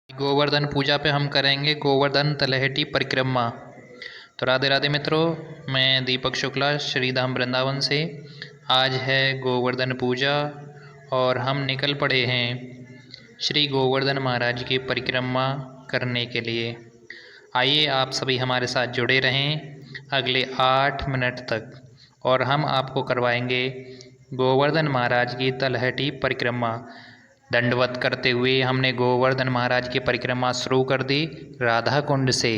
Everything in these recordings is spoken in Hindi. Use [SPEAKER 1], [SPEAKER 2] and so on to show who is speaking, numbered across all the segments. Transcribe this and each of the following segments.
[SPEAKER 1] गोवर्धन पूजा पे हम करेंगे गोवर्धन तलहटी परिक्रमा। तो राधे राधे मित्रों, मैं दीपक शुक्ला श्रीधाम वृंदावन से। आज है गोवर्धन पूजा और हम निकल पड़े हैं श्री गोवर्धन महाराज की परिक्रमा करने के लिए। आइए आप सभी हमारे साथ जुड़े रहें अगले 8 मिनट तक और हम आपको करवाएंगे गोवर्धन महाराज की तलहटी परिक्रमा। दंडवत करते हुए हमने गोवर्धन महाराज की परिक्रमा शुरू कर दी राधा कुंड से।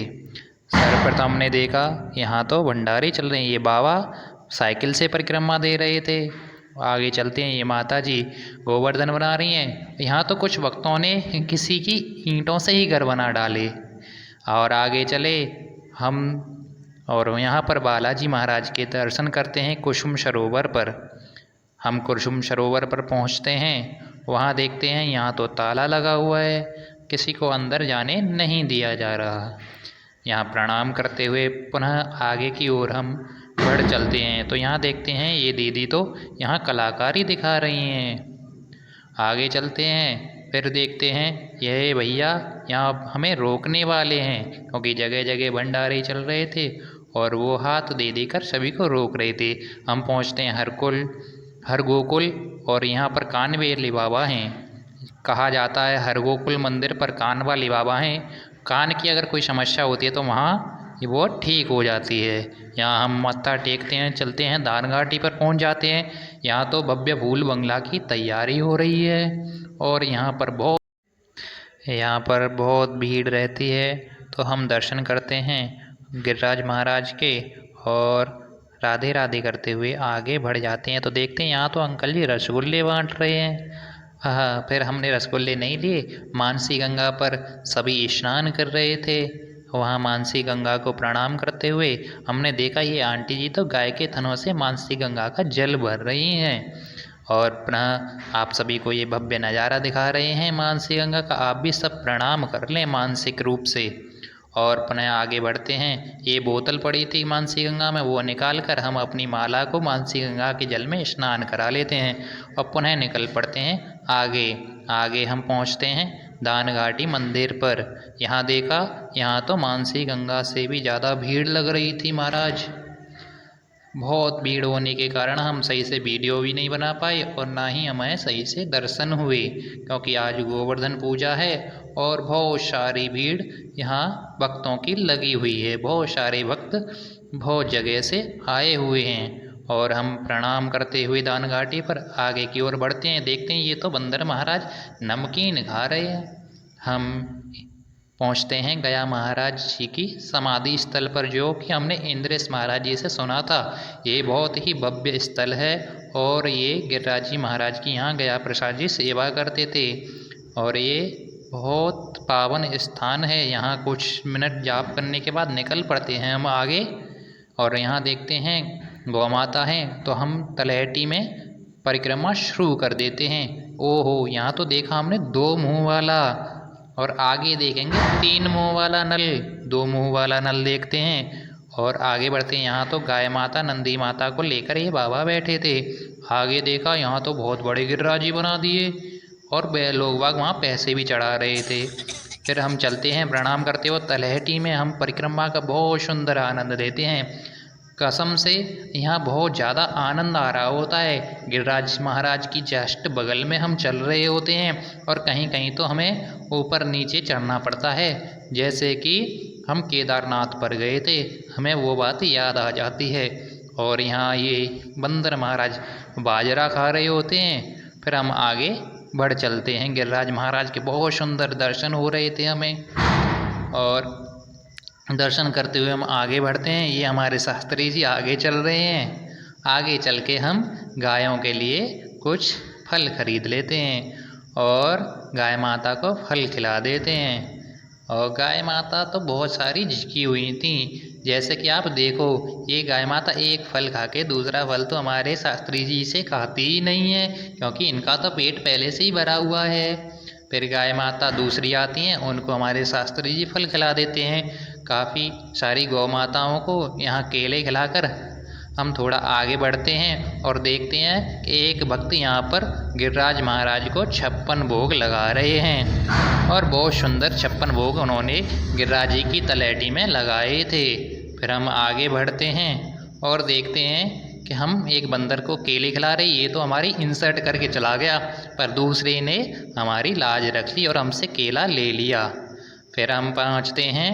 [SPEAKER 1] सर्वप्रथम हमने देखा यहाँ तो भंडारे चल रहे हैं, ये बाबा साइकिल से परिक्रमा दे रहे थे। आगे चलते हैं, ये माता जी गोवर्धन बना रही हैं। यहाँ तो कुछ भक्तों ने किसी की ईंटों से ही घर बना डाले। और आगे चले हम और यहाँ पर बालाजी महाराज के दर्शन करते हैं कुसुम सरोवर पर। हम कुसुम सरोवर पर पहुँचते हैं, वहाँ देखते हैं यहाँ तो ताला लगा हुआ है, किसी को अंदर जाने नहीं दिया जा रहा। यहाँ प्रणाम करते हुए पुनः आगे की ओर हम बढ़ चलते हैं तो यहाँ देखते हैं ये दीदी तो यहाँ कलाकारी दिखा रही हैं। आगे चलते हैं, फिर देखते हैं यह भैया यहाँ हमें रोकने वाले हैं क्योंकि जगह जगह भंडारे चल रहे थे और वो हाथ दे देकर सभी को रोक रहे थे। हम पहुँचते हैं हरगोकुल और यहाँ पर कान वाले बाबा हैं। कहा जाता है हरगोकुल मंदिर पर कान वाले बाबा हैं। कान की अगर कोई समस्या होती है तो वहाँ वो ठीक हो जाती है। यहाँ हम मत्था टेकते हैं, चलते हैं, दान घाटी पर पहुँच जाते हैं। यहाँ तो भव्य फूल बंगला की तैयारी हो रही है और यहाँ पर बहुत भीड़ रहती है। तो हम दर्शन करते हैं गिरिराज महाराज के और राधे राधे करते हुए आगे बढ़ जाते हैं। तो देखते हैं यहाँ तो अंकल जी रसगुल्ले बांट रहे हैं। फिर हमने रसगुल्ले नहीं लिए, मानसी गंगा पर सभी स्नान कर रहे थे। वहाँ मानसी गंगा को प्रणाम करते हुए हमने देखा ये आंटी जी तो गाय के थनों से मानसी गंगा का जल भर रही हैं और पुनः आप सभी को ये भव्य नज़ारा दिखा रहे हैं मानसी गंगा का। आप भी सब प्रणाम कर लें मानसिक रूप से। और पुनः आगे बढ़ते हैं, ये बोतल पड़ी थी मानसी गंगा में, वो निकाल कर हम अपनी माला को मानसी गंगा के जल में स्नान करा लेते हैं और पुनः निकल पड़ते हैं आगे हम पहुंचते हैं दान घाटी मंदिर पर। यहाँ देखा यहाँ तो मानसी गंगा से भी ज़्यादा भीड़ लग रही थी महाराज। बहुत भीड़ होने के कारण हम सही से वीडियो भी नहीं बना पाए और ना ही हमें सही से दर्शन हुए क्योंकि आज गोवर्धन पूजा है और बहुत सारी भीड़ यहाँ भक्तों की लगी हुई है। बहुत सारे भक्त बहुत जगह से आए हुए हैं और हम प्रणाम करते हुए दान घाटी पर आगे की ओर बढ़ते हैं। देखते हैं ये तो बंदर महाराज नमकीन खा रहे हैं। हम पहुँचते हैं गया महाराज जी की समाधि स्थल पर, जो कि हमने इंद्रेश महाराज जी से सुना था। ये बहुत ही भव्य स्थल है और ये गिरिराज जी महाराज की यहाँ गया प्रसाद जी सेवा करते थे और ये बहुत पावन स्थान है। यहाँ कुछ मिनट जाप करने के बाद निकल पड़ते हैं हम आगे और यहाँ देखते हैं गौ माता हैं तो हम तलहटी में परिक्रमा शुरू कर देते हैं। ओहो, यहाँ तो देखा हमने 2 मुँह वाला और आगे देखेंगे 3 मुँह वाला नल। 2 मुँह वाला नल देखते हैं और आगे बढ़ते हैं। यहाँ तो गाय माता नंदी माता को लेकर ये बाबा बैठे थे। आगे देखा यहाँ तो बहुत बड़े गिरिराज जी बना दिए और लोग बाग वहाँ पैसे भी चढ़ा रहे थे। फिर हम चलते हैं प्रणाम करते हुए तलहटी में। हम परिक्रमा का बहुत सुंदर आनंद लेते हैं। कसम से यहाँ बहुत ज़्यादा आनंद आ रहा होता है। गिरिराज महाराज की जस्ट बगल में हम चल रहे होते हैं और कहीं कहीं तो हमें ऊपर नीचे चढ़ना पड़ता है। जैसे कि हम केदारनाथ पर गए थे, हमें वो बात याद आ जाती है। और यहाँ ये बंदर महाराज बाजरा खा रहे होते हैं। फिर हम आगे बढ़ चलते हैं। गिरिराज महाराज के बहुत सुंदर दर्शन हो रहे थे हमें और दर्शन करते हुए हम आगे बढ़ते हैं। ये हमारे शास्त्री जी आगे चल रहे हैं। आगे चल के हम गायों के लिए कुछ फल खरीद लेते हैं और गाय माता को फल खिला देते हैं। और गाय माता तो बहुत सारी झिकी हुई थी। जैसे कि आप देखो, ये गाय माता एक फल खा के दूसरा फल तो हमारे शास्त्री जी से खाती ही नहीं है क्योंकि इनका तो पेट पहले से ही भरा हुआ है। फिर गाय माता दूसरी आती हैं, उनको हमारे शास्त्री जी फल खिला देते हैं। काफ़ी सारी गौ माताओं को यहाँ केले खिलाकर हम थोड़ा आगे बढ़ते हैं और देखते हैं कि एक भक्त यहाँ पर गिरिराज महाराज को 56 भोग लगा रहे हैं और बहुत सुंदर 56 भोग उन्होंने गिरिराज जी की तलैटी में लगाए थे। फिर हम आगे बढ़ते हैं और देखते हैं कि हम एक बंदर को केले खिला रहे, ये तो हमारी इंसर्ट करके चला गया, पर दूसरे ने हमारी लाज रख ली और हमसे केला ले लिया। फिर हम पहुँचते हैं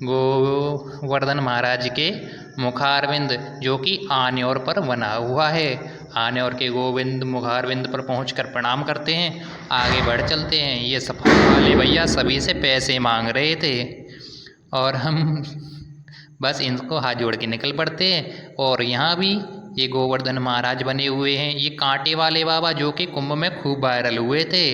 [SPEAKER 1] गोवर्धन महाराज के मुखारविंद, जो कि आन्योर पर बना हुआ है। आन्योर के गोविंद मुखारविंद पर पहुंचकर प्रणाम करते हैं, आगे बढ़ चलते हैं। ये सफाई वाले भैया सभी से पैसे मांग रहे थे और हम बस इनको हाथ जोड़ के निकल पड़ते हैं। और यहाँ भी ये गोवर्धन महाराज बने हुए हैं, ये कांटे वाले बाबा जो कि कुंभ में खूब वायरल हुए थे,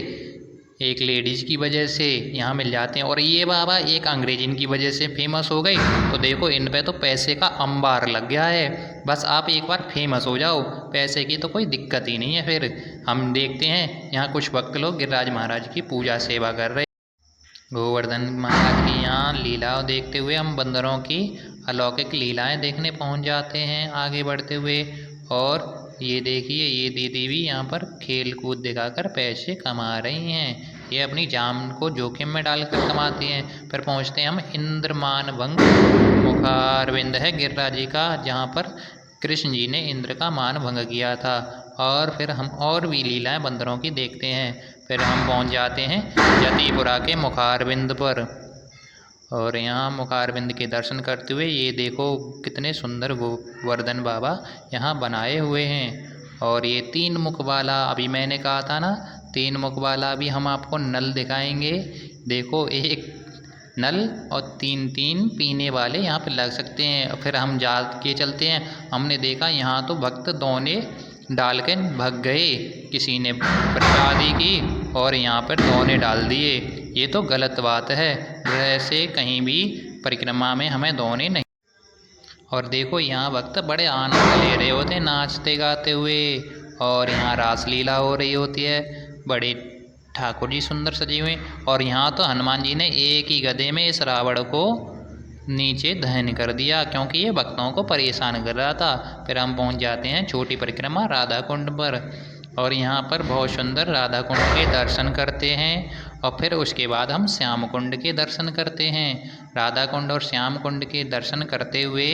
[SPEAKER 1] एक लेडीज़ की वजह से यहाँ मिल जाते हैं। और ये बाबा एक अंग्रेज़ी की वजह से फेमस हो गए, तो देखो इन पे तो पैसे का अंबार लग गया है। बस आप एक बार फेमस हो जाओ, पैसे की तो कोई दिक्कत ही नहीं है। फिर हम देखते हैं यहाँ कुछ भक्त लोग गिरिराज महाराज की पूजा सेवा कर रहे। गोवर्धन महाराज की यहाँ लीला देखते हुए हम बंदरों की अलौकिक लीलाएं देखने पहुँच जाते हैं आगे बढ़ते हुए। और ये देखिए, ये दीदी भी यहाँ पर खेल कूद दिखाकर पैसे कमा रही हैं, ये अपनी जान को जोखिम में डालकर कमाती हैं। फिर पहुँचते हैं हम इंद्रमान भंग मुखारविंद है गिरिराज जी का, जहाँ पर कृष्ण जी ने इंद्र का मान भंग किया था। और फिर हम और भी लीलाएं बंदरों की देखते हैं। फिर हम पहुँच जाते हैं जतिपुरा के मुखारविंद पर, और यहाँ मुखारविंद के दर्शन करते हुए ये देखो कितने सुंदर गोवर्धन बाबा यहाँ बनाए हुए हैं। और ये 3 मुख वाला, अभी मैंने कहा था ना 3 मुख वाला, अभी हम आपको नल दिखाएंगे। देखो एक नल और 3 पीने वाले यहाँ पे लग सकते हैं। फिर हम जा के चलते हैं, हमने देखा यहाँ तो भक्त दोने डाल के भग गए, किसी ने प्रसादी की और यहाँ पर दोने डाल दिए, ये तो गलत बात है। वैसे कहीं भी परिक्रमा में हमें दोने नहीं। और देखो यहाँ भक्त बड़े आनंद ले रहे होते हैं नाचते गाते हुए, और यहाँ रासलीला हो रही होती है, बड़े ठाकुर जी सुंदर सजे हुए। और यहाँ तो हनुमान जी ने एक ही गदे में इस रावण को नीचे दहन कर दिया, क्योंकि ये भक्तों को परेशान कर रहा था। फिर हम पहुँच जाते हैं छोटी परिक्रमा राधा कुंड पर, और यहाँ पर बहुत सुंदर राधा कुंड के दर्शन करते हैं। और फिर उसके बाद हम श्याम कुंड के दर्शन करते हैं। राधा कुंड और श्याम कुंड के दर्शन करते हुए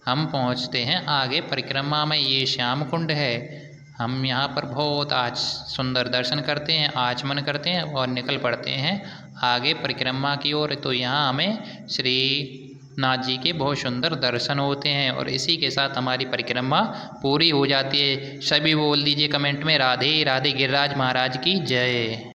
[SPEAKER 1] हम पहुँचते हैं आगे परिक्रमा में, ये श्याम कुंड है। हम यहाँ पर बहुत आज सुंदर दर्शन करते हैं, आचमन करते हैं और निकल पड़ते हैं आगे परिक्रमा की ओर। तो यहाँ हमें श्री नाथ जी के बहुत सुंदर दर्शन होते हैं, और इसी के साथ हमारी परिक्रमा पूरी हो जाती है। सभी बोल दीजिए कमेंट में राधे राधे, गिरिराज महाराज की जय।